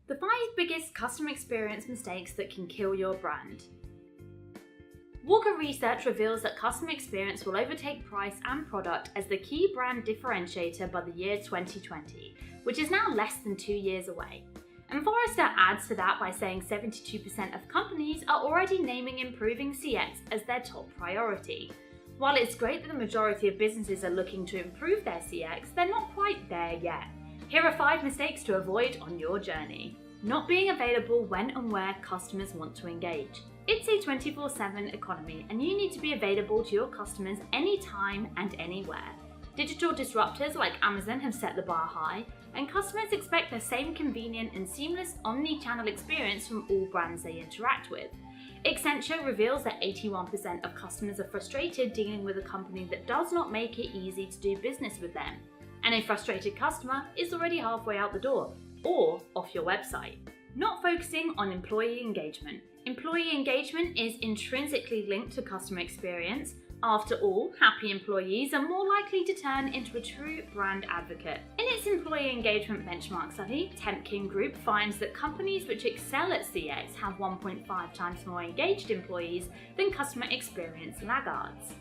The 5 biggest customer experience mistakes that can kill your brand. Walker research reveals that customer experience will overtake price and product as the key brand differentiator by the year 2020, which is now less than 2 years away. And Forrester adds to that by saying 72% of companies are already naming improving CX as their top priority. While it's great that the majority of businesses are looking to improve their CX, they're not quite there yet. Here are 5 mistakes to avoid on your journey. Not being available when and where customers want to engage. It's a 24/7 economy and you need to be available to your customers anytime and anywhere. Digital disruptors like Amazon have set the bar high, and customers expect the same convenient and seamless omni-channel experience from all brands they interact with. Accenture reveals that 81% of customers are frustrated dealing with a company that does not make it easy to do business with them. And a frustrated customer is already halfway out the door, or off your website. Not focusing on employee engagement. Employee engagement is intrinsically linked to customer experience. After all, happy employees are more likely to turn into a true brand advocate. In its employee engagement benchmark study, Temkin Group finds that companies which excel at CX have 1.5 times more engaged employees than customer experience laggards.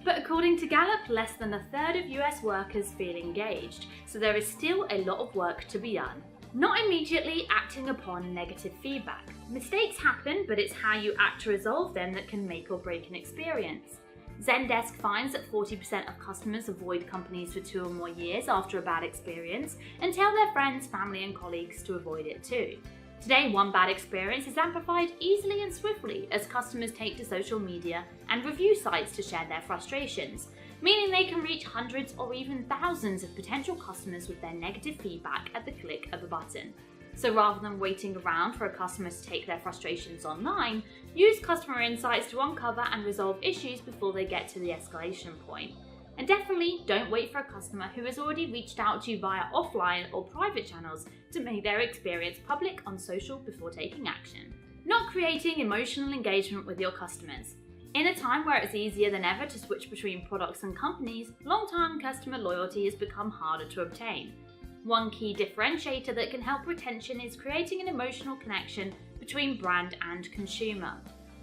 But according to Gallup, less than a third of US workers feel engaged, so there is still a lot of work to be done. Not immediately acting upon negative feedback. Mistakes happen, but it's how you act to resolve them that can make or break an experience. Zendesk finds that 40% of customers avoid companies for 2 or more years after a bad experience and tell their friends, family, and colleagues to avoid it too. Today, one bad experience is amplified easily and swiftly as customers take to social media and review sites to share their frustrations, meaning they can reach hundreds or even thousands of potential customers with their negative feedback at the click of a button. So rather than waiting around for a customer to take their frustrations online, use customer insights to uncover and resolve issues before they get to the escalation point. And definitely don't wait for a customer who has already reached out to you via offline or private channels to make their experience public on social before taking action. Not creating emotional engagement with your customers. In a time where it's easier than ever to switch between products and companies, long-term customer loyalty has become harder to obtain. One key differentiator that can help retention is creating an emotional connection between brand and consumer.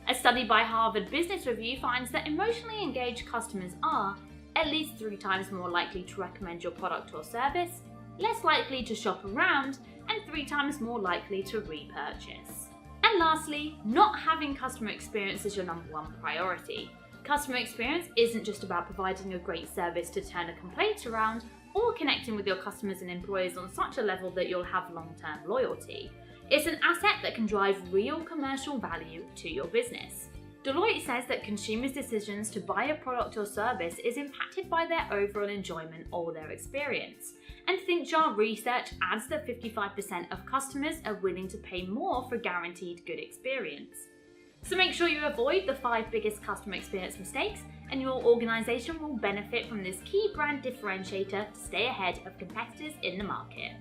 A study by Harvard Business Review finds that emotionally engaged customers are at least 3 times more likely to recommend your product or service, less likely to shop around, and 3 times more likely to repurchase. And lastly, not having customer experience as your #1 priority. Customer experience isn't just about providing a great service to turn a complaint around or connecting with your customers and employees on such a level that you'll have long-term loyalty. It's an asset that can drive real commercial value to your business. Deloitte says that consumers' decisions to buy a product or service is impacted by their overall enjoyment or their experience. And ThinkJar research adds that 55% of customers are willing to pay more for guaranteed good experience. So make sure you avoid the 5 biggest customer experience mistakes, and your organization will benefit from this key brand differentiator to stay ahead of competitors in the market.